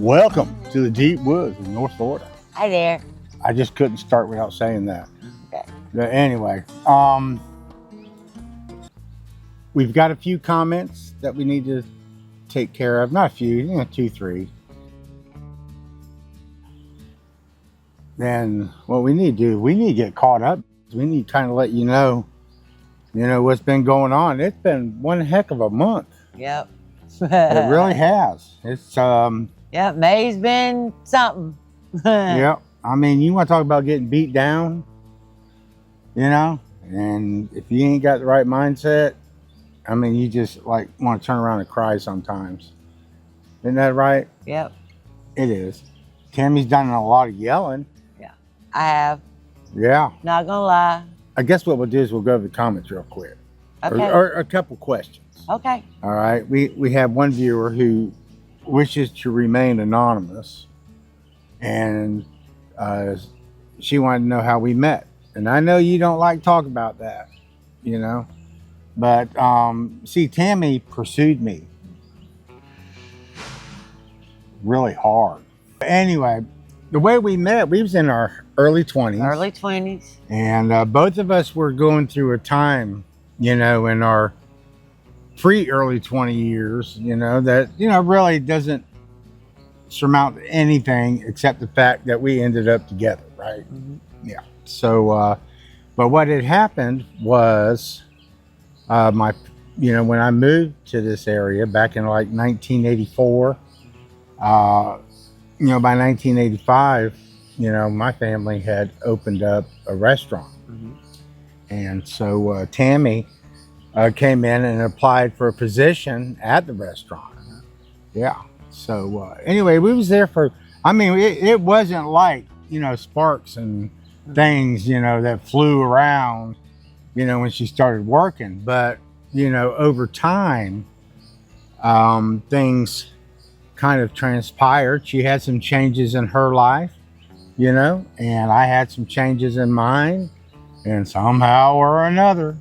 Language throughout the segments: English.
Welcome to the deep woods of North Florida. Hi there. I just couldn't start without saying that. Okay. But anyway, we've got a few comments that we need to take care of. Not a few, 2, 3. Then what we need to do, we need to get caught up. We need to kind of let you know what's been going on. It's been one heck of a month. Yep. It really has. It's Yep, May's been something. yeah. I mean, you want to talk about getting beat down, and if you ain't got the right mindset, I mean, you just like want to turn around and cry sometimes. Isn't that right? Yep. It is. Tammy's done a lot of yelling. Yeah, I have. Yeah. Not gonna lie. I guess what we'll do is we'll go over the comments real quick. Okay. Or a couple questions. Okay. All right. We have one viewer who wishes to remain anonymous, and she wanted to know how we met. And I know you don't like talking about that, but see, Tammy pursued me really hard. Anyway, the way we met, we was in our early 20s. Early 20s. And both of us were going through a time, in our pre-early 20 years, that, really doesn't surmount anything except the fact that we ended up together, right? Mm-hmm. Yeah. So, but what had happened was, when I moved to this area back in like 1984, by 1985, my family had opened up a restaurant. Mm-hmm. And so Tammy came in and applied for a position at the restaurant. Yeah. So anyway, we was there for, it wasn't like, sparks and things, that flew around, when she started working. But, over time, things kind of transpired. She had some changes in her life, and I had some changes in mine. And somehow or another,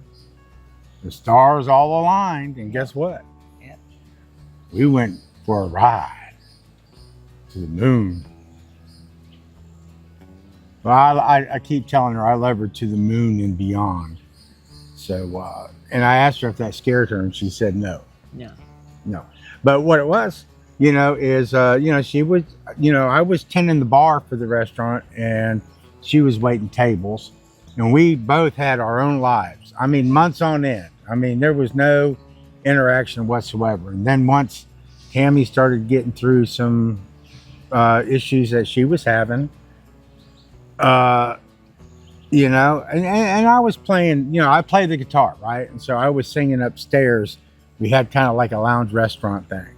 the stars all aligned. And guess what? Yep. We went for a ride to the moon. Well, I keep telling her I love her to the moon and beyond. So, and I asked her if that scared her, and she said no. No. But what it was, is, she was, I was tending the bar for the restaurant, and she was waiting tables. And we both had our own lives. Months on end. There was no interaction whatsoever. And then once Tammy started getting through some issues that she was having, and I was playing, I play the guitar, right? And so I was singing upstairs. We had kind of like a lounge restaurant thing.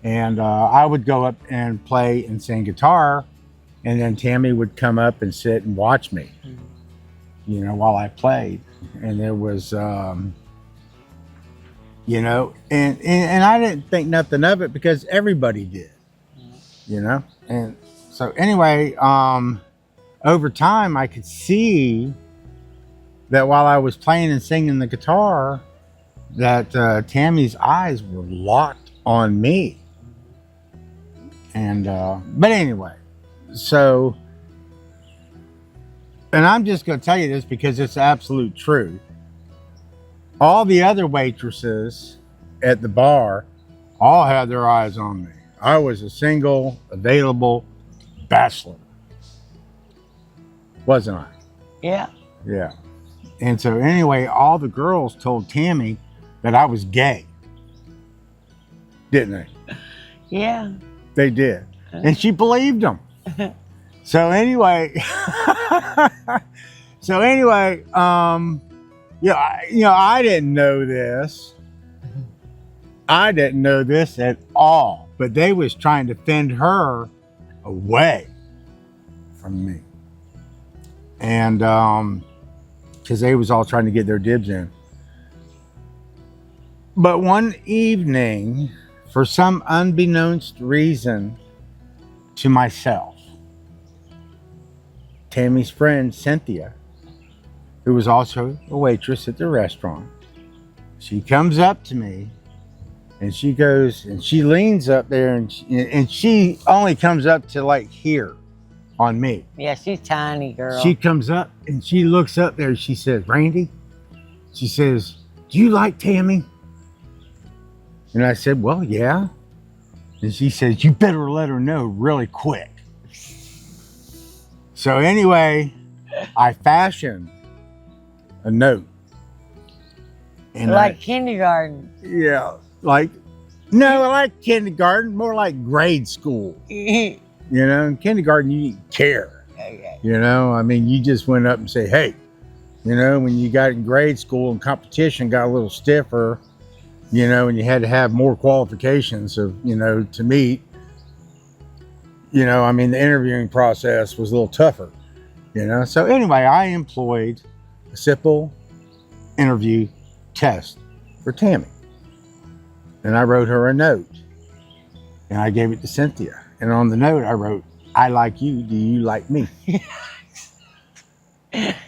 And I would go up and play and sing guitar. And then Tammy would come up and sit and watch me. Mm-hmm. While I played. And there was, and I didn't think nothing of it because everybody did, And so anyway, over time I could see that while I was playing and singing the guitar, that Tammy's eyes were locked on me. And, but anyway, so, and I'm just going to tell you this because it's absolute truth. All the other waitresses at the bar all had their eyes on me. I was a single, available bachelor. Wasn't I? Yeah. Yeah. And so anyway, all the girls told Tammy that I was gay. Didn't they? Yeah. They did. And she believed them. So anyway, I didn't know this. I didn't know this at all, but they was trying to fend her away from me. And, cause they was all trying to get their dibs in. But one evening, for some unbeknownst reason to myself, Tammy's friend, Cynthia, who was also a waitress at the restaurant, she comes up to me And she goes and she leans up there and she only comes up to like here on me. Yeah, she's tiny, girl. She comes up and she looks up there and she says, Randy, she says, do you like Tammy? And I said, well, yeah. And she says, you better let her know really quick. So anyway, I fashioned a note. And like kindergarten. Yeah, like, no, I like kindergarten, more like grade school. You know, in kindergarten, you didn't care. Okay. You know, I mean, you just went up and say, hey, you know, when you got in grade school and competition got a little stiffer, you know, and you had to have more qualifications of, you know, to meet, you know, I mean, the interviewing process was a little tougher, you know. So anyway, I employed a simple interview test for Tammy. And I wrote her a note. And I gave it to Cynthia. And on the note, I wrote, I like you. Do you like me?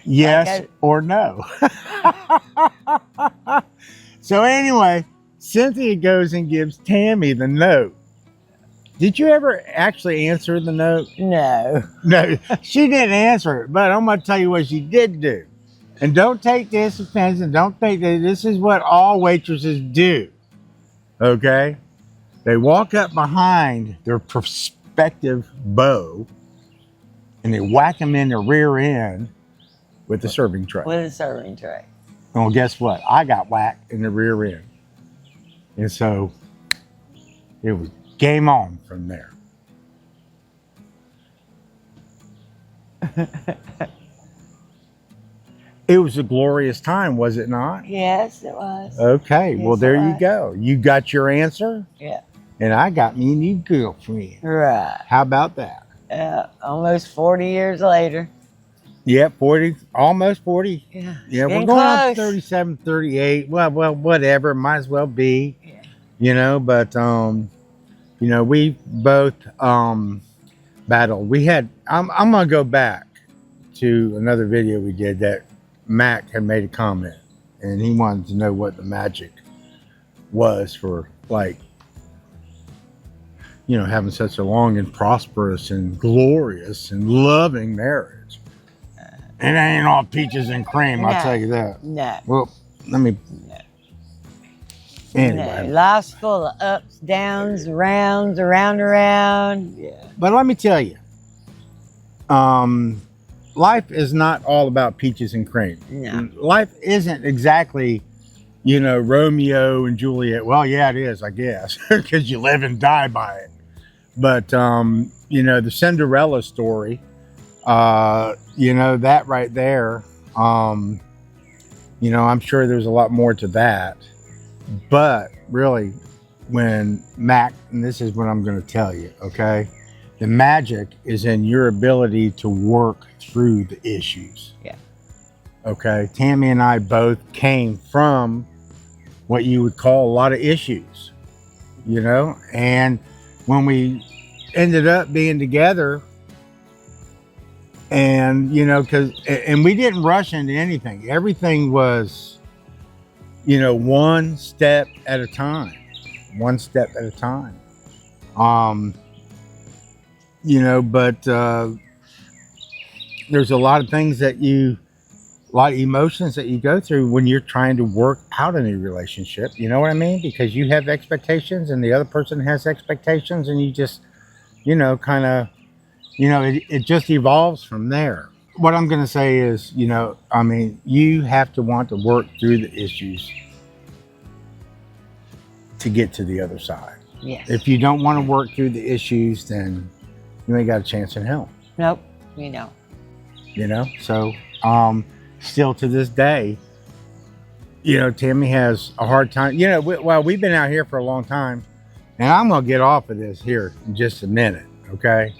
Yes or no. So anyway, Cynthia goes and gives Tammy the note. Did you ever actually answer the note? No. No, she didn't answer it. But I'm going to tell you what she did do. And don't take this offense and don't think that this is what all waitresses do. Okay? They walk up behind their prospective beau and they whack them in the rear end with the serving tray. With a serving tray. Well, guess what? I got whacked in the rear end. And so it was game on from there. It was a glorious time, was it not? Yes, it was. Okay, Yes, well, there it you was. go. You got your answer, Yeah. and I got me a new girlfriend. Right. How about that? Almost 40 years later. Yep, 40, almost 40. Yeah. Yeah, we're Getting going on close. 37, 38. Well, whatever. Might as well be. Yeah. You know, but, you know, we both battled. We had, I'm going to go back to another video we did that Mac had made a comment. And he wanted to know what the magic was for, like, you know, having such a long and prosperous and glorious and loving marriage. It ain't all peaches and cream, I'll No. tell you that. No. Well, let me. No. Anyway. No. Life's full of ups, downs, rounds, around. Yeah. But let me tell you, life is not all about peaches and cream. No. Life isn't exactly, you know, Romeo and Juliet. Well, yeah, it is, I guess, because you live and die by it. But, you know, the Cinderella story, you know, that right there, you know, I'm sure there's a lot more to that. But really, when Mac, and this is what I'm going to tell you, okay? The magic is in your ability to work through the issues. Yeah. Okay? Tammy and I both came from what you would call a lot of issues, you know? And when we ended up being together, and, you know, and we didn't rush into anything. Everything was, you know, one step at a time. One step at a time. You know, but there's a lot of things that a lot of emotions that you go through when you're trying to work out in a relationship. You know what I mean? Because you have expectations and the other person has expectations, and you just, you know, kind of, you know, it just evolves from there. What I'm going to say is, you know, I mean, you have to want to work through the issues to get to the other side. Yes. If you don't want to work through the issues, then you ain't got a chance in hell. Nope. You know. You know, so still to this day, you know, Tammy has a hard time. You know, we've been out here for a long time, and I'm going to get off of this here in just a minute, okay?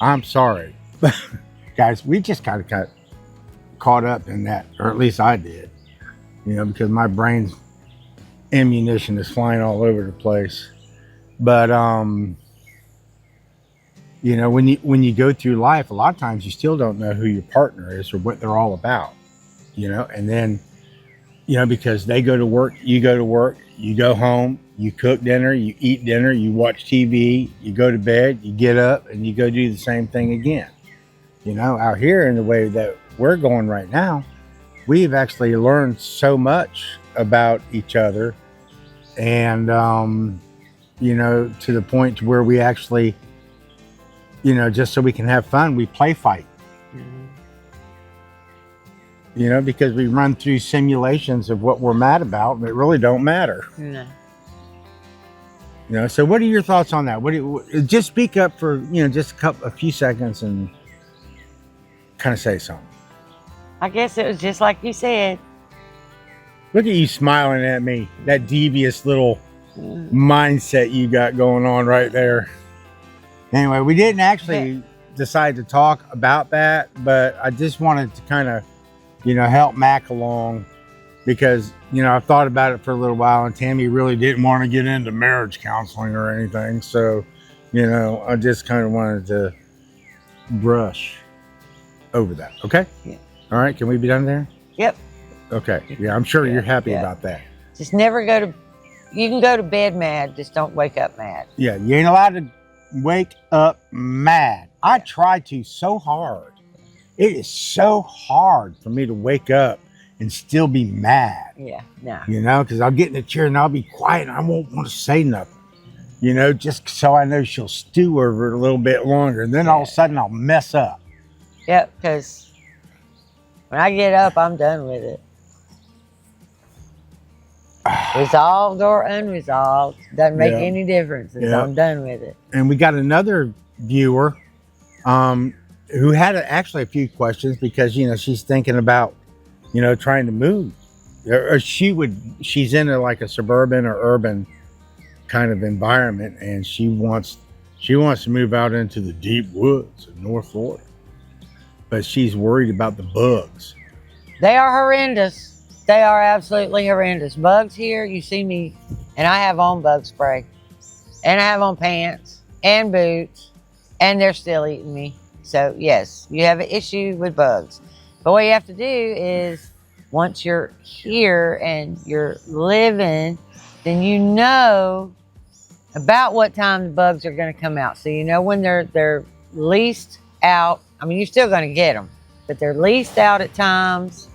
I'm sorry. Guys, we just kind of got caught up in that, or at least I did, you know, because my brain's ammunition is flying all over the place. But, you know, when you go through life, a lot of times you still don't know who your partner is or what they're all about, you know, and then You know, because they go to work, you go to work, you go home, you cook dinner, you eat dinner, you watch TV, you go to bed, you get up, and you go do the same thing again. You know, out here in the way that we're going right now, we've actually learned so much about each other, and you know, to the point to where we actually, you know, just so we can have fun, we play fight. You know, because we run through simulations of what we're mad about, and it really don't matter. No. You know, so what are your thoughts on that? Just speak up for, you know, just a few seconds and kind of say something. I guess it was just like you said. Look at you smiling at me. That devious little mindset you got going on right there. Anyway, we didn't actually decide to talk about that, but I just wanted to kind of, you know, help Mac along, because, you know, I've thought about it for a little while, and Tammy really didn't want to get into marriage counseling or anything. So, you know, I just kind of wanted to brush over that. Okay? Yeah. All right. Can we be done there? Yep. Okay. Yeah, I'm sure you're happy about that. Just never you can go to bed mad, just don't wake up mad. Yeah, you ain't allowed to wake up mad. I try to so hard. It is so hard for me to wake up and still be mad. Yeah, no. You know, because I'll get in the chair and I'll be quiet and I won't want to say nothing. You know, just so I know she'll stew over it a little bit longer. And then all of a sudden I'll mess up. Yep, because when I get up, I'm done with it. Resolved or unresolved, doesn't make any difference. I'm done with it. And we got another viewer who had actually a few questions, because, you know, she's thinking about, you know, trying to move, or she's in like a suburban or urban kind of environment, and she wants to move out into the deep woods of North Florida, but she's worried about the bugs. They are horrendous. They are absolutely horrendous. Bugs here, you see me, and I have on bug spray, and I have on pants and boots, and they're still eating me. So yes, you have an issue with bugs. But what you have to do is, once you're here and you're living, then you know about what time the bugs are going to come out. So you know when they're least out. I mean, you're still going to get them, but they're least out at times.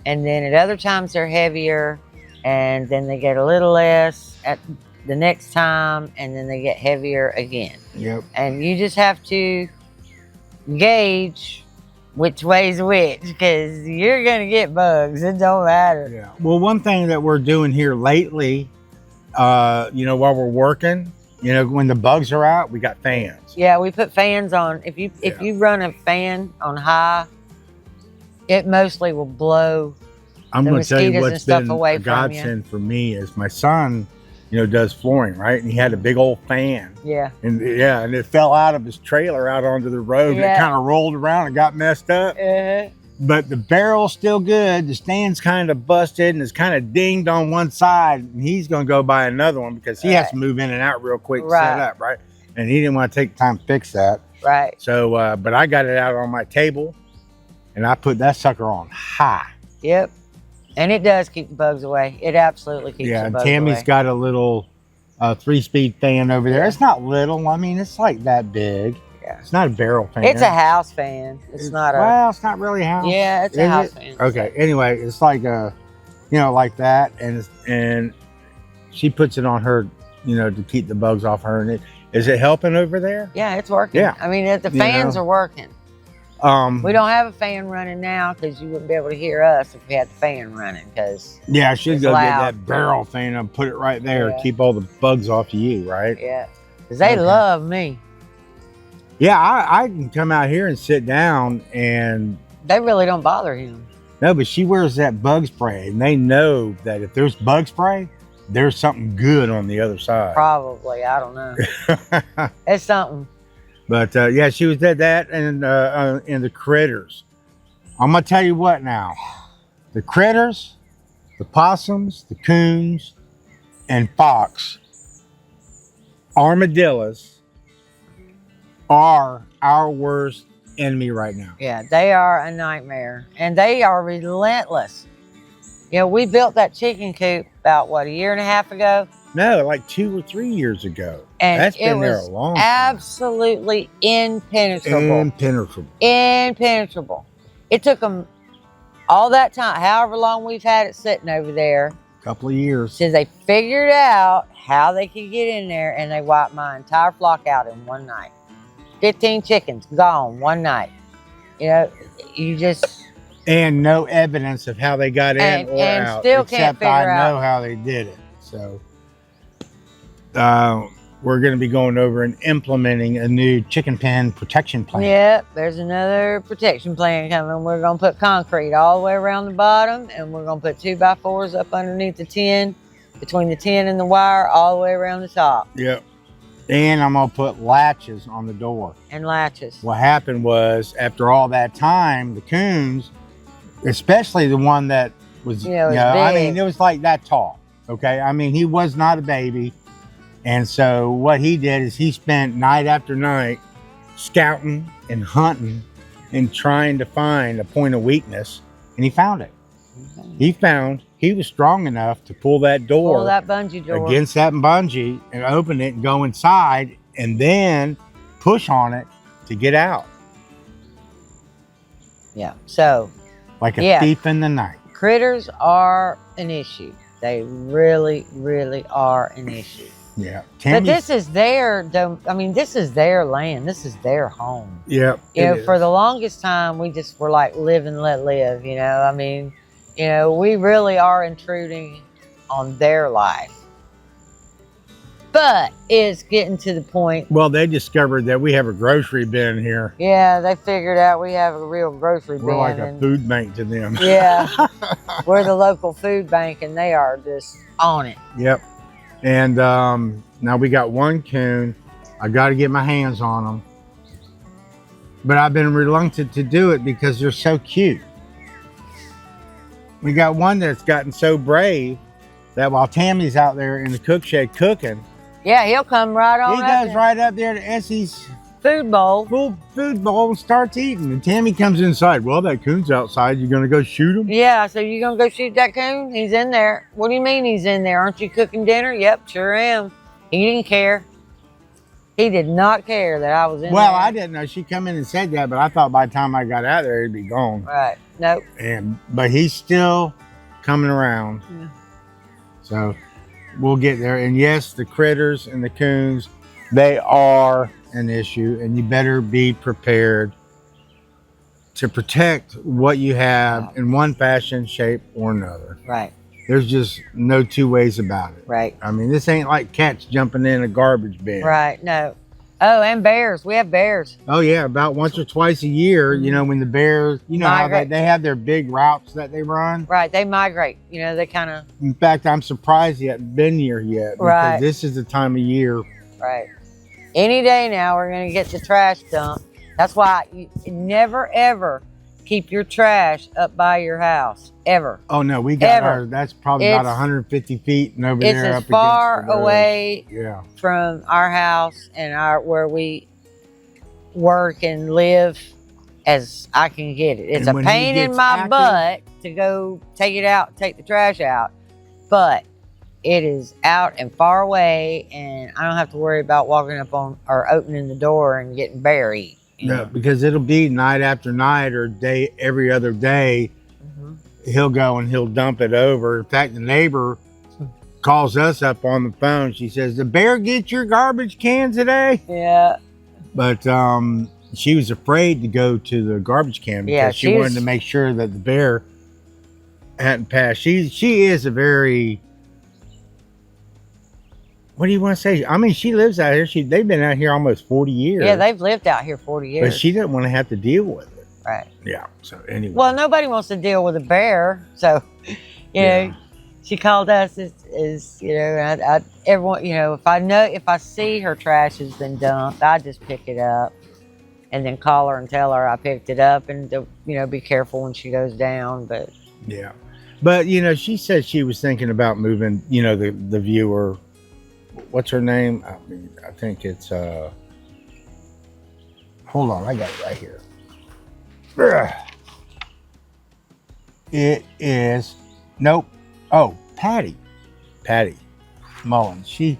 And then at other times they're heavier, and then they get a little less at the next time, and then they get heavier again. Yep. And you just have to gauge which way's which, because you're going to get bugs. It don't matter. Yeah. Well, one thing that we're doing here lately, you know, while we're working, you know, when the bugs are out, we got fans. Yeah, we put fans on. If you run a fan on high, it mostly will blow I'm going to tell you what's been away a godsend for me is my son, you know, does flooring, right? And he had a big old fan. Yeah. And it fell out of his trailer out onto the road. Yeah. And it kind of rolled around and got messed up. But the barrel's still good. The stand's kind of busted and it's kind of dinged on one side. And he's going to go buy another one because he has to move in and out real quick to set up, right? And he didn't want to take the time to fix that. Right. So, but I got it out on my table. And I put that sucker on high. Yep. And it does keep the bugs away. It absolutely keeps the bugs away. Yeah, Tammy's got a little 3-speed fan over there. It's not little. I mean, it's like that big. Yeah. It's not a barrel fan. It's a house fan. It's not a... Well, it's not really a house. Yeah, it's a house fan. Okay. Anyway, it's like a, you know, like that. And she puts it on her, you know, to keep the bugs off her. And is it helping over there? Yeah, it's working. Yeah. I mean, the fans are working. We don't have a fan running now because you wouldn't be able to hear us if we had the fan running. Yeah, I should go get that barrel fan and put it right there and keep all the bugs off of you, right? Yeah, because they love me. Yeah, I can come out here and sit down and... They really don't bother him. No, but she wears that bug spray, and they know that if there's bug spray, there's something good on the other side. Probably, I don't know. It's something. But yeah, she was at that and the critters. I'm gonna tell you what now. The critters, the possums, the coons, and fox, armadillos are our worst enemy right now. Yeah, they are a nightmare, and they are relentless. You know, we built that chicken coop about, what, a year and a half ago? No, like 2 or 3 years ago. And That's it been there a was long time. absolutely impenetrable. Impenetrable. Impenetrable. It took them all that time, however long we've had it sitting over there, Couple of years. since they figured out how they could get in there, and they wiped my entire flock out in one night. 15 chickens gone one night. You know, you just... And no evidence of how they got in or and out. still can't except figure I know out how they did it. So we're going to be going over and implementing a new chicken pen protection plan. Yep, there's another protection plan coming. We're going to put concrete all the way around the bottom, and we're going to put 2x4s up underneath the tin, between the tin and the wire, all the way around the top. Yep. And I'm going to put latches on the door. And latches. What happened was, after all that time, the coons, especially the one that was, I mean, it was like that tall. Okay. I mean, he was not a baby. And so what he did is he spent night after night scouting and hunting and trying to find a point of weakness. And he found it. He found he was strong enough to pull that door, pull that bungee door against that bungee and open it and go inside and then push on it to get out. Yeah. So, like a thief in the night. Critters are an issue. They really, really are an issue. Yeah. But this is their, I mean, this is their land. This is their home. Yeah. You know, for the longest time, we just were like, live and let live, you know. I mean, you know, we really are intruding on their life. But it's getting to the point. Well, they discovered that we have a grocery bin here. Yeah, they figured out we have a real grocery bin. We're like a food bank to them. Yeah. We're the local food bank, and they are just on it. Yep. And now we got one coon. I got to get my hands on them. But I've been reluctant to do it because they're so cute. We got one that's gotten so brave that while Tammy's out there in the cook shed cooking, yeah, he'll come right on. He goes right up there to Essie's food bowl, full food bowl, and starts eating. And Tammy comes inside. Well, that coon's outside. You gonna go shoot him? Yeah. So you gonna go shoot that coon? He's in there. What do you mean he's in there? Aren't you cooking dinner? Yep, sure am. He didn't care. He did not care that I was in there. Well, I didn't know. She come in and said that, but I thought by the time I got out there, he'd be gone. Right. Nope. But he's still coming around. Yeah. So we'll get there. And yes, the critters and the coons, they are an issue, and you better be prepared to protect what you have in one fashion, shape, or another. Right. There's just no two ways about it. Right. I mean, this ain't like cats jumping in a garbage bin. Right. No. Oh, and bears. We have bears. Oh, yeah. About once or twice a year, you know, when the bears, you know, how they have their big routes that they run. Right. They migrate. You know, they kind of. In fact, I'm surprised he hasn't been here yet. Because right. This is the time of year. Right. Any day now, we're going to get the trash dumped. That's why you never, ever keep your trash up by your house. Ever. Oh, no. We got ours. That's probably about 150 feet and over there. It's as far away yeah. from our house and where we work and live as I can get it. It's a pain in my butt to go take it out, take the trash out. But it is out and far away, and I don't have to worry about walking up on or opening the door and getting buried. Yeah, because it'll be night after night or day every other day. He'll go and he'll dump it over. In fact, the neighbor calls us up on the phone. She says, "The bear get your garbage can today?" Yeah. But she was afraid to go to the garbage can because she wanted to make sure that the bear hadn't passed. She is a very, what do you want to say? I mean, she lives out here. They've been out here almost 40 years. Yeah, they've lived out here 40 years. But she doesn't want to have to deal with it. Right. Yeah. So anyway. Well, nobody wants to deal with a bear. So, you know, she called us as you know, everyone, you know, if I see her trash has been dumped, I just pick it up and then call her and tell her I picked it up and, you know, be careful when she goes down. But yeah. But, you know, she said she was thinking about moving, you know, the viewer. What's her name? I think it's, hold on. I got it right here. It is Nope. Oh, Patty Mullins. She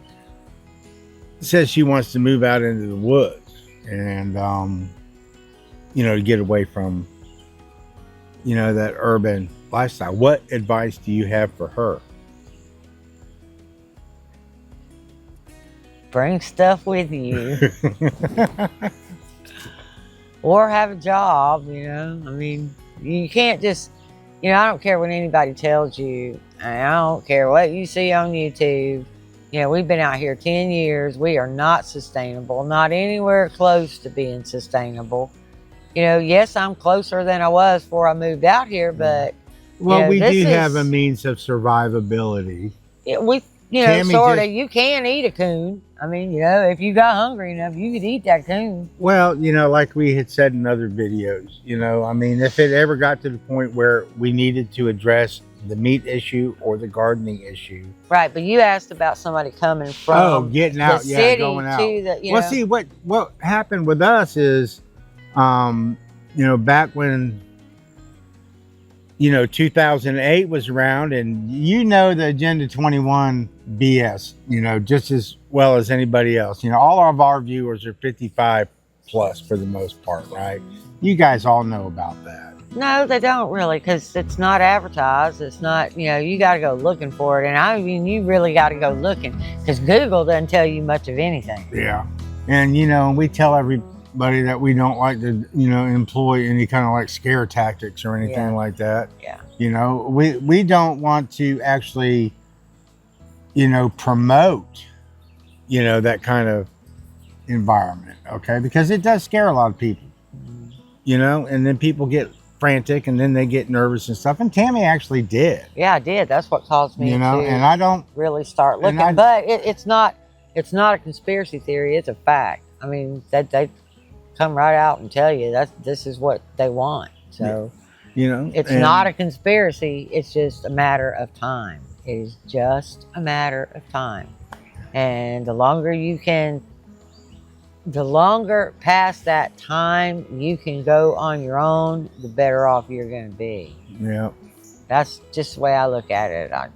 says she wants to move out into the woods and, to get away from, that urban lifestyle. What advice do you have for her? Bring stuff with you. Or have a job, I mean, you can't just, I don't care what anybody tells you. I don't care what you see on YouTube. We've been out here 10 years. We are not sustainable, not anywhere close to being sustainable. Yes, I'm closer than I was before I moved out here, but well, we do have a means of survivability. Tammy sort of. You can eat a coon. I mean, if you got hungry enough, you could eat that coon. Well, like we had said in other videos, I mean, if it ever got to the point where we needed to address the meat issue or the gardening issue. Right, but you asked about somebody coming from getting out, the city going out. To the, well, see, what happened with us is, back when 2008 was around, and the Agenda 21 BS, just as well as anybody else. All of our viewers are 55 plus for the most part, right? You guys all know about that. No, they don't really, because it's not advertised. It's not, you got to go looking for it. And I mean, you really got to go looking, because Google doesn't tell you much of anything. Yeah. And, we tell everybody that we don't like to, employ any kind of like scare tactics or anything like that. Yeah. We don't want to actually, promote, that kind of environment. Okay. Because it does scare a lot of people, and then people get frantic and then they get nervous and stuff. And Tammy actually did. Yeah, I did. That's what caused me to and I don't really start looking. But it's not a conspiracy theory. It's a fact. I mean, they come right out and tell you this is what they want. So, it's not a conspiracy. It's just a matter of time. It is just a matter of time. And the longer past that time you can go on your own, the better off you're going to be. Yeah. That's just the way I look at it. I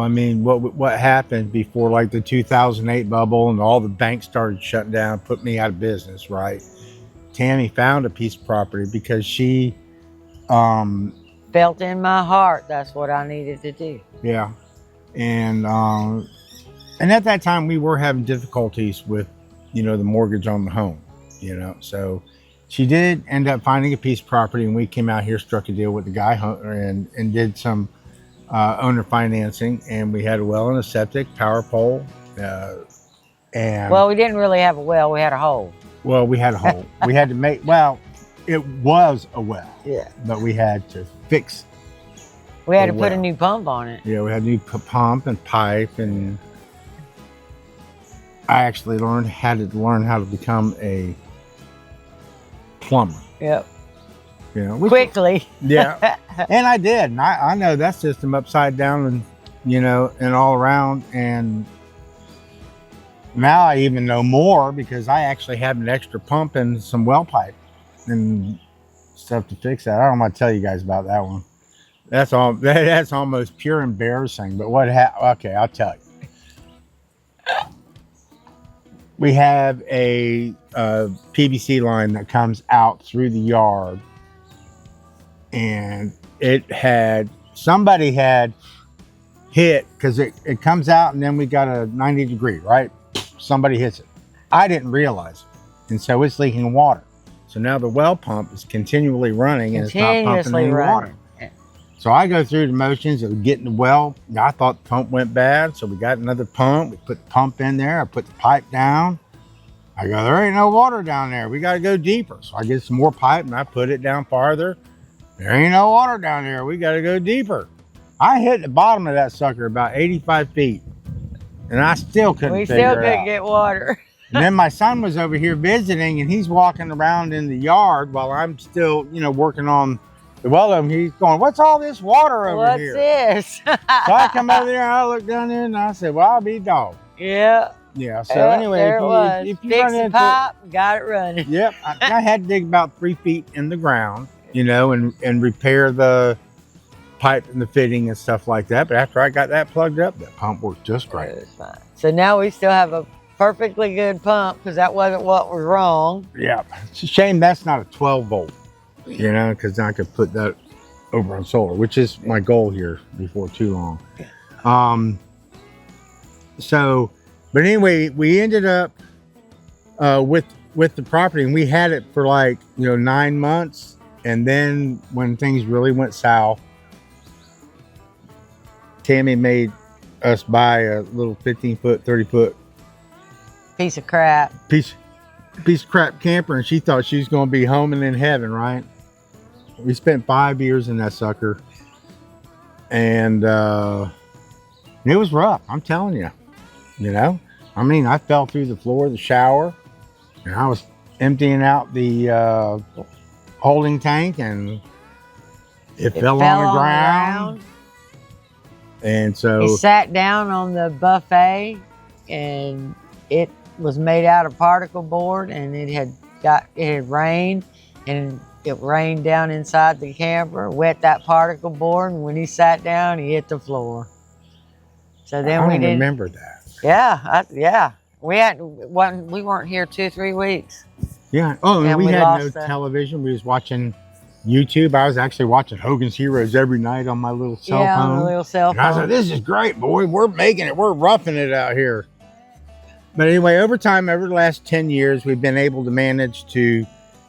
mean, what happened before like the 2008 bubble and all the banks started shutting down, put me out of business, right? Tammy found a piece of property because she felt in my heart that's what I needed to do. Yeah. And at that time we were having difficulties with the mortgage on the home, so she did end up finding a piece of property, and we came out here, struck a deal with the guy and did some owner financing, and we had a well and a septic, power pole, and well, we didn't really have a well, we had a hole. Well, we had a hole. We had to make, it was a well. Yeah. But we had to fix. We had to put a new pump on it. Yeah, we had a new pump and pipe, and I actually had to learn how to become a plumber. Yep. Quickly. Yeah. And I did. And I know that system upside down and, and all around. And now I even know more because I actually have an extra pump and some well pipe and stuff to fix that. I don't want to tell you guys about that one. That's almost pure embarrassing. But okay, I'll tell you. We have a PVC line that comes out through the yard, and somebody had hit, because it comes out and then we got a 90 degree, right? Somebody hits it. I didn't realize it, and so it's leaking water. So now the well pump is continually running and it's not pumping any water. So I go through the motions of getting the well. I thought the pump went bad, so we got another pump. We put the pump in there. I put the pipe down. I go, there ain't no water down there. We got to go deeper. So I get some more pipe and I put it down farther. There ain't no water down there. We got to go deeper. I hit the bottom of that sucker about 85 feet, and I still couldn't figure it out. We still couldn't get water. And then my son was over here visiting, and he's walking around in the yard while I'm still, working on the well. And he's going, what's all this water over here? What's this? So I come over there and I look down there and I said, well, I'll be dog. Yeah. Yeah. So anyway, if you fix the pipe, got it running. Yep. I had to dig about 3 feet in the ground, and repair the pipe and the fitting and stuff like that. But after I got that plugged up, that pump worked just great. It was fine. So now we still have a perfectly good pump because that wasn't what was wrong. Yeah, it's a shame that's not a 12 volt, you know, because I could put that over on solar, which is my goal here before too long. So, but anyway, we ended up with the property, and we had it for like 9 months, and then when things really went south, Tammy made us buy a little 15-foot, 30-foot piece of crap camper, and she thought she was going to be home and in heaven, right? We spent 5 years in that sucker, and it was rough. I'm telling you, I mean, I fell through the floor of the shower, and I was emptying out the holding tank, and it fell on the ground. And so he sat down on the buffet, and it was made out of particle board, and it had rained, and it rained down inside the camper, wet that particle board, and when he sat down, he hit the floor. So then I remember that. Yeah, we weren't here 2-3 weeks. Yeah. Oh, and we had no television. We was watching YouTube. I was actually watching Hogan's Heroes every night on my little cell phone. Yeah, on the little cell phone. And I said, "This is great, boy. We're making it. We're roughing it out here." But anyway, over time, over the last 10 years, we've been able to manage to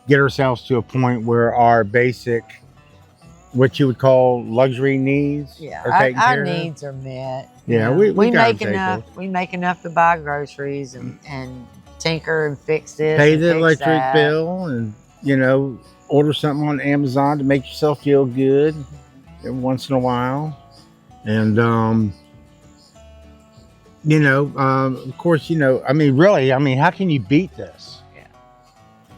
get ourselves to a point where our basic, what you would call luxury needs, are taken care of. Our needs are met. Yeah, we make enough. We make enough to buy groceries and tinker and fix this. Pay the electric bill, and order something on Amazon to make yourself feel good every once in a while. And of course, I mean, really, how can you beat this? Yeah.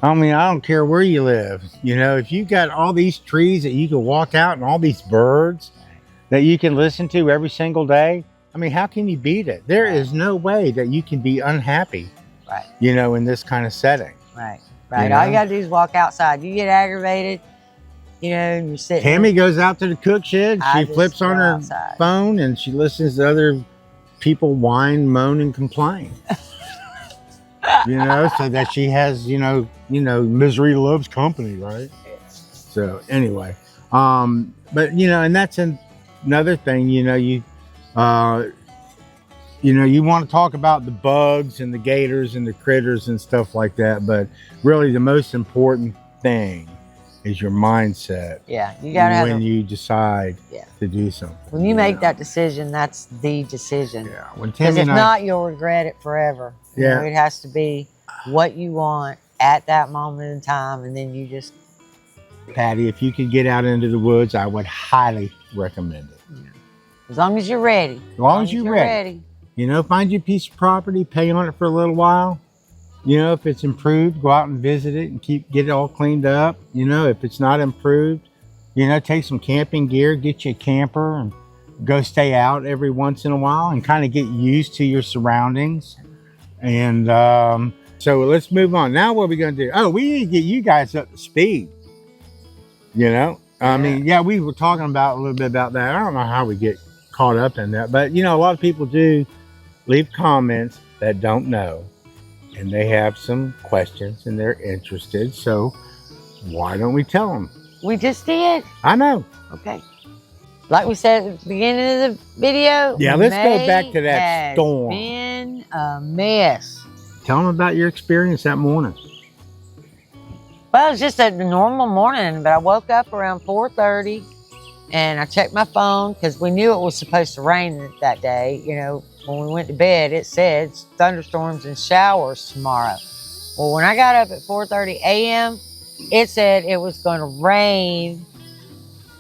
I mean, I don't care where you live. If you got all these trees that you can walk out and all these birds that you can listen to every single day, I mean, how can you beat it? There is no way that you can be unhappy, in this kind of setting. Right. All you got to do is walk outside. You get aggravated, and you're sitting. Tammy goes out to the cook shed. She flips on her phone, and she listens to other people whine, moan, and complain. So that she has, misery loves company, right? So anyway, but and that's another thing. You want to talk about the bugs and the gators and the critters and stuff like that, but really the most important thing is your mindset. Yeah, you gotta have you decide to do something. When you make that decision, that's the decision. Yeah. Because if not, you'll regret it forever. Yeah. It has to be what you want at that moment in time, and then you just. Patty, if you could get out into the woods, I would highly recommend it. Yeah. As long as you're ready. As long as you're ready. Find you a piece of property, pay on it for a little while. If it's improved, go out and visit it and get it all cleaned up. If it's not improved, take some camping gear, get you a camper, and go stay out every once in a while and kind of get used to your surroundings. And so let's move on. Now what are we going to do? Oh, we need to get you guys up to speed. I mean, we were talking about a little bit about that. I don't know how we get caught up in that, but a lot of people do leave comments that don't know, and they have some questions and they're interested. So why don't we tell them? We just did. I know. Okay. Like we said at the beginning of the video. Yeah, let's go back to that storm. It's been a mess. Tell them about your experience that morning. Well, it was just a normal morning, but I woke up around 4:30 and I checked my phone because we knew it was supposed to rain that day. When we went to bed, it said thunderstorms and showers tomorrow. Well, when I got up at 4:30 a.m., it said it was going to rain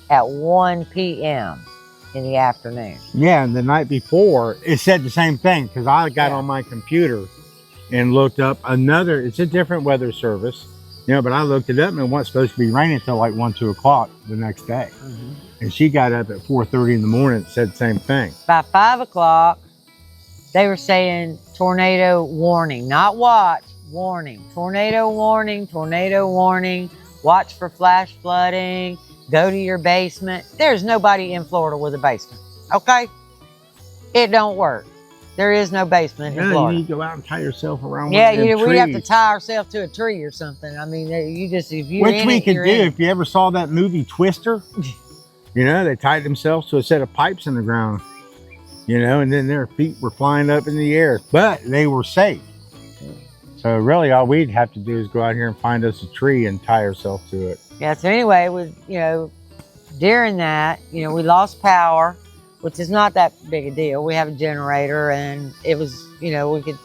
at 1 p.m. in the afternoon. Yeah, and the night before, it said the same thing because I got on my computer and looked up it's a different weather service, but I looked it up and it wasn't supposed to be raining until like 1, 2 o'clock the next day. Mm-hmm. And she got up at 4:30 in the morning and said the same thing. By 5 o'clock, they were saying tornado warning, not watch, warning. Tornado warning, watch for flash flooding, go to your basement. There's nobody in Florida with a basement, okay? It don't work. There is no basement in Florida. You need to go out and tie yourself around Yeah, one of them we'd have to trees. tie ourselves to a tree or something. I mean, you just, if you're Which in we it, could you're do. in it. If you ever saw that movie Twister, you know, they tied themselves to a set of pipes in the ground, you know, and then their feet were flying up in the air, but they were safe. So really all we'd have to do is go out here and find us a tree and tie ourselves to it. Yeah, so anyway, you know, during that, you know, we lost power, which is not that big a deal. We have a generator and it was, you know, we could,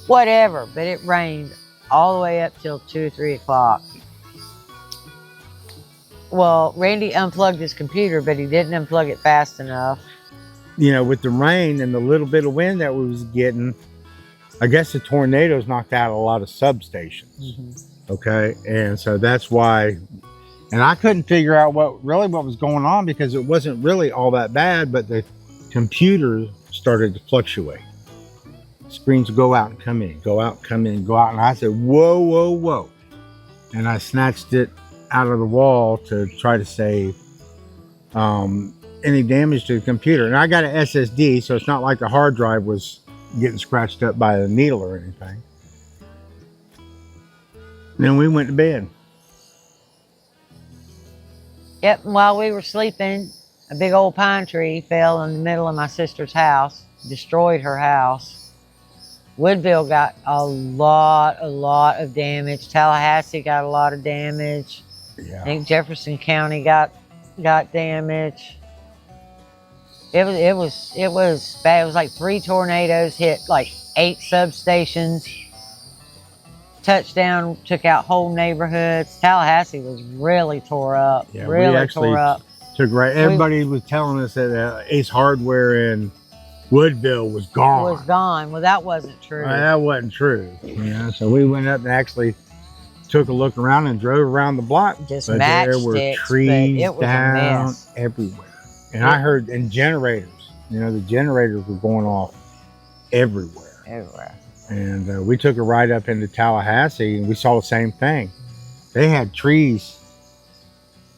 whatever, but it rained all the way up till 2 or 3 o'clock. Well, Randy unplugged his computer, but he didn't unplug it fast enough. You know, with the rain and the little bit of wind that we was getting, I guess the tornadoes knocked out a lot of substations. Okay, and so that's why, and I couldn't figure out what was going on, because it wasn't really all that bad, but the computer started to fluctuate. Screens would go out and come in, go out, come in, go out, and I said, whoa, whoa, whoa. And I snatched it out of the wall to try to save any damage to the computer. And I got an SSD, so it's not like the hard drive was getting scratched up by a needle or anything. Then we went to bed. Yep, and while we were sleeping, a big old pine tree fell in the middle of my sister's house, destroyed her house. Woodville got a lot of damage. Tallahassee got a lot of damage. Yeah. I think Jefferson County got damage. It was bad. It was like 3 tornadoes hit like 8 substations. Touchdown took out whole neighborhoods. Tallahassee was really tore up. Yeah, really we actually tore up. Everybody was telling us that Ace Hardware in Woodville was gone. Was gone. Well, that wasn't true. That wasn't true. Yeah, so we went up and actually took a look around and drove around the block. Just but there were matchsticks, trees but it was down a mess. everywhere. And I heard, and generators, you know, the generators were going off everywhere. Everywhere. And we took a ride up into Tallahassee and we saw the same thing. They had trees,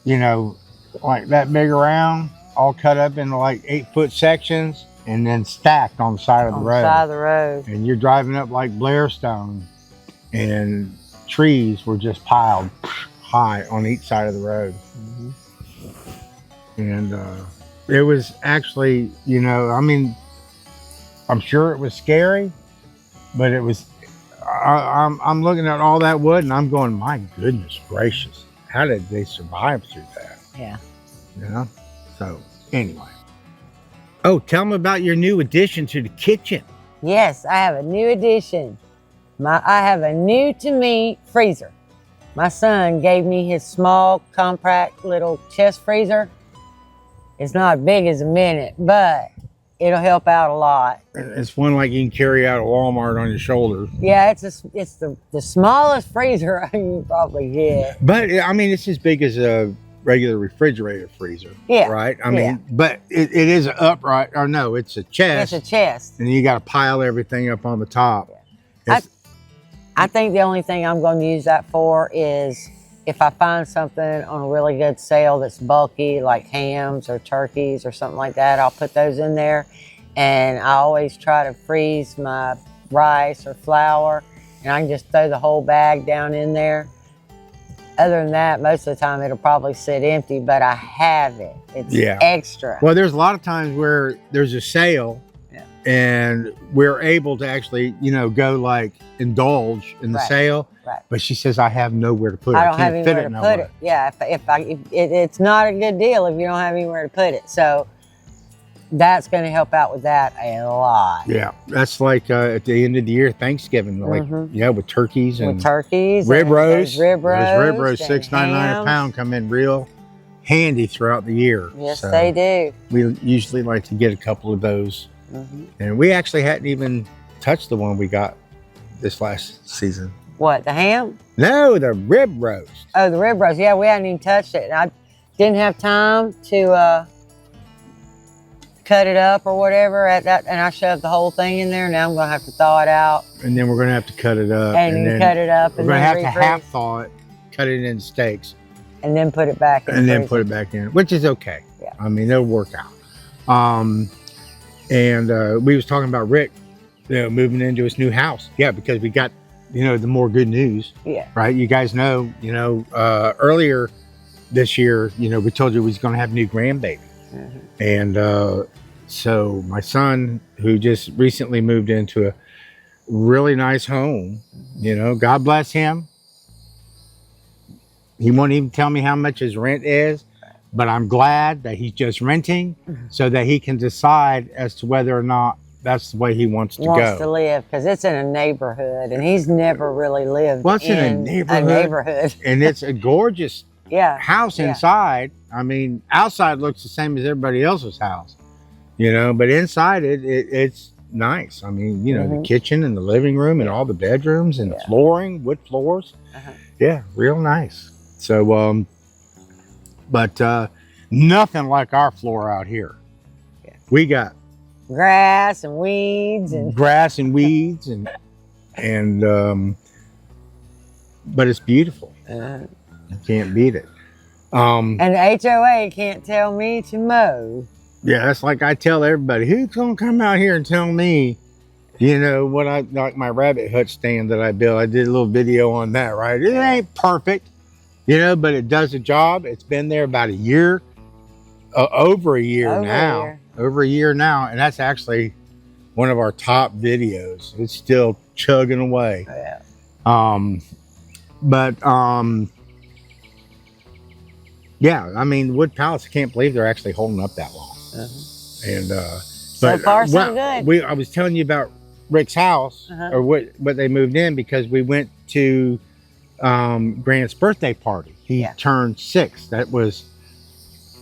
you know, like that big around, all cut up into like 8-foot sections and then stacked on the side of the road. On the side of the road. And you're driving up like Blairstone and trees were just piled high on each side of the road. And it was actually, you know, I mean, I'm sure it was scary, but it was, I'm looking at all that wood and I'm going, my goodness gracious, how did they survive through that? Yeah. You know? So anyway. Oh, tell them about your new addition to the kitchen. Yes, I have a new addition. I have a new to me freezer. My son gave me his small, compact little chest freezer. It's not big as a minute, but it'll help out a lot. It's one like you can carry out of Walmart on your shoulder. Yeah, it's the smallest freezer I can probably get. But I mean, it's as big as a regular refrigerator freezer. Yeah. Right? I mean, but it is an upright, or no, it's a chest. It's a chest. And you got to pile everything up on the top. I think the only thing I'm going to use that for is if I find something on a really good sale that's bulky, like hams or turkeys or something like that, I'll put those in there. And I always try to freeze my rice or flour, and I can just throw the whole bag down in there. Other than that, most of the time it'll probably sit empty, but I have it. It's extra. Well, there's a lot of times where there's a sale and we're able to actually, you know, go like indulge in the sale. Right. But she says, I have nowhere to put it. I don't have anywhere to put it. Yeah, it's not a good deal if you don't have anywhere to put it. So that's going to help out with that a lot. Yeah, that's like at the end of the year, Thanksgiving, like with turkeys and rib roast. Rib Those rib roast, $6.99 a pound, come in real handy throughout the year. Yes, so they do. We usually like to get a couple of those, and we actually hadn't even touched the one we got this last season. What, the ham? No, the rib roast. Oh, the rib roast. Yeah, we hadn't even touched it. I didn't have time to cut it up or whatever at that, and I shoved the whole thing in there. Now I'm gonna have to thaw it out, and then we're gonna have to cut it up, and then cut it up, we're gonna have to half thaw it, cut it in steaks, And then put it back in. And then put it back in, which is okay. Yeah. I mean, it'll work out. We was talking about Rick, moving into his new house. Yeah, because we got, the more good news. Yeah. Right. You guys know, earlier this year, we told you we was going to have a new grandbaby. Mm-hmm. And so my son, who just recently moved into a really nice home, God bless him. He won't even tell me how much his rent is, but I'm glad that he's just renting so that he can decide as to whether or not that's the way he wants to live, because it's in a neighborhood, and he's never really lived in a neighborhood. And it's a gorgeous house inside. I mean, outside looks the same as everybody else's house, but inside it's nice. I mean, the kitchen and the living room and all the bedrooms and the flooring, wood floors. Yeah, real nice. So, but nothing like our floor out here. Yeah. We got grass and weeds and but it's beautiful. You can't beat it. And the HOA can't tell me to mow. Yeah, that's like I tell everybody, who's gonna come out here and tell me, what I like my rabbit hutch stand that I built. I did a little video on that, right? It ain't perfect, but it does the job. It's been there about a year, over a year now. Over a year now, and that's actually one of our top videos. It's still chugging away. Yeah. Yeah, I mean, wood pallets, I can't believe they're actually holding up that long. And so far so good. I was telling you about Rick's house, or what they moved in, because we went to Grant's birthday party. He turned 6.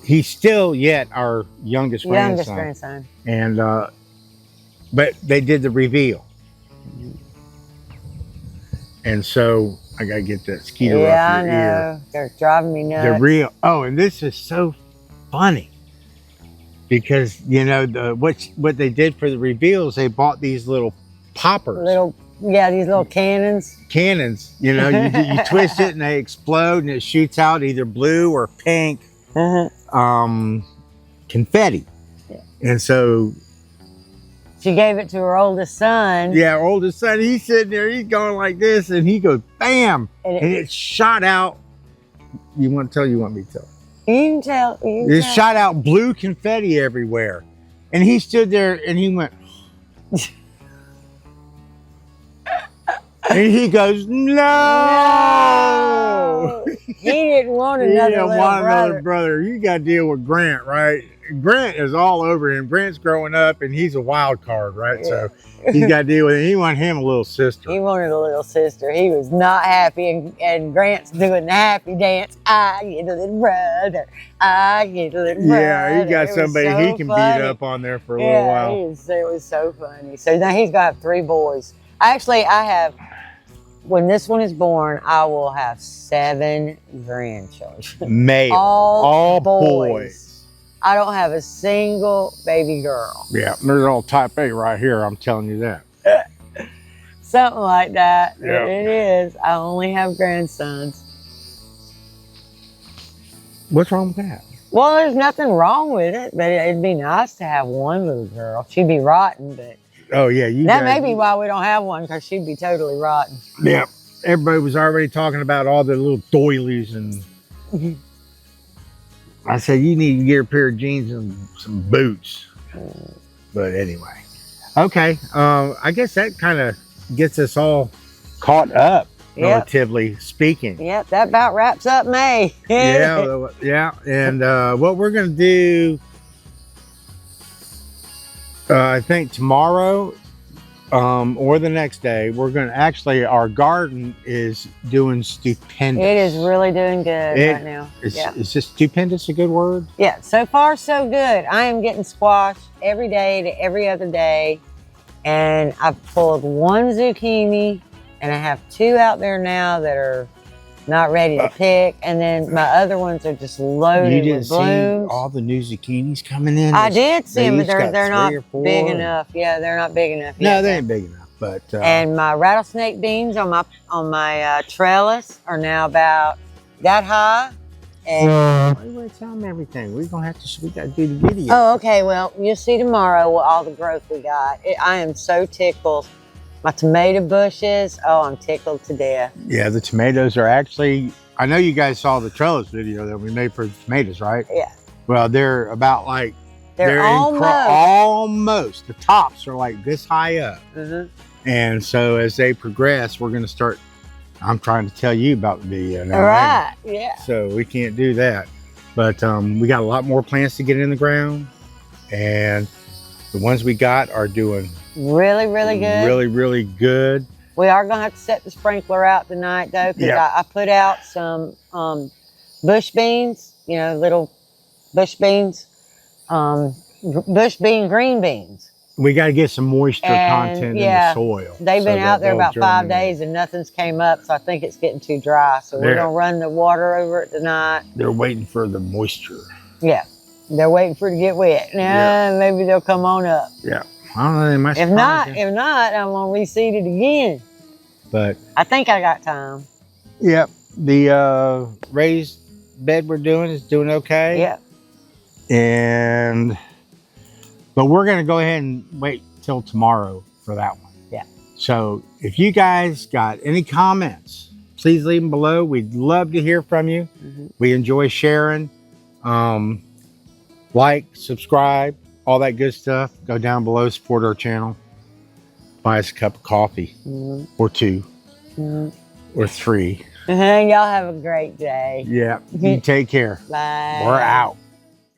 He's still yet our youngest grandson. And but they did the reveal. And so I gotta get that skeeter off your ear. Yeah, I know. They're driving me nuts. And this is so funny. Because what they did for the reveals, they bought these little poppers. These little cannons. You twist it and they explode and it shoots out either blue or pink. Confetti. Yeah. And so she gave it to her oldest son. Yeah, our oldest son, he's sitting there, he's going like this, and he goes, bam! And it shot out. You want me to tell? You can tell. It shot out blue confetti everywhere. And he stood there and he went, and he goes, no! He didn't want another brother. You got to deal with Grant, right? Grant is all over him. Grant's growing up and he's a wild card, right? Yeah. So he's got to deal with it. He wanted him a little sister. He wanted a little sister. He was not happy, and Grant's doing the happy dance. I get a little brother. I get a little brother. Yeah, he got somebody he can beat up on there for a little while. It was so funny. So now he's got 3 boys. Actually, I have, when this one is born, I will have 7 grandchildren. Male. All boys. I don't have a single baby girl. Yeah, they're all type A right here, I'm telling you that. Something like that. Yep. It is. I only have grandsons. What's wrong with that? Well, there's nothing wrong with it, but it'd be nice to have one little girl. She'd be rotten, but... Oh, yeah. That may be why we don't have one, because she'd be totally rotten. Yeah. Everybody was already talking about all the little doilies and... I said, you need to get a pair of jeans and some boots. But anyway. Okay. I guess that kind of gets us all caught up, relatively speaking. Yep, that about wraps up May. Yeah. And what we're going to do, I think tomorrow or the next day, we're going to actually, our garden is doing stupendous. It is really doing good right now. Is this stupendous a good word? Yeah, so far so good. I am getting squash every day to every other day. And I've pulled 1 zucchini, and I have 2 out there now that are not ready to pick. And then my other ones are just loaded with blooms. You didn't see all the new zucchinis coming in? I did see them, but they're not big enough. Yeah, they're not big enough yet. No, they ain't big enough. But and my rattlesnake beans on my trellis are now about that high. And Wait, tell them everything. We got to do the video. oh, okay. Well, you'll see tomorrow all the growth we got. I am so tickled. My tomato bushes. Oh, I'm tickled to death. Yeah, the tomatoes are actually. I know you guys saw the trellis video that we made for the tomatoes, right? Yeah. Well, they're about like they're almost. The tops are like this high up. Mm-hmm. And so as they progress, we're going to start. I'm trying to tell you about the video now. All right. Yeah. So we can't do that. But we got a lot more plants to get in the ground. And the ones we got are doing really, really good. Really, really good. We are going to have to set the sprinkler out tonight, though, because I put out some bush beans, you know, little bush beans, green beans. We got to get some moisture content in the soil. They've been out there about 5 days and nothing's came up, so I think it's getting too dry. So we're going to run the water over it tonight. They're waiting for the moisture. Yeah. They're waiting for it to get wet. Now, maybe they'll come on up. Yeah. I don't know, they might if not, I'm going to reseed it again. But I think I got time. Yep. The raised bed we're doing is doing okay. Yeah. But we're going to go ahead and wait till tomorrow for that one. Yeah. So if you guys got any comments, please leave them below. We'd love to hear from you. Mm-hmm. We enjoy sharing. Like, subscribe, all that good stuff. Go down below, support our channel. Buy us a cup of coffee, or 2, or 3. Y'all have a great day. Yeah. You take care. Bye. We're out.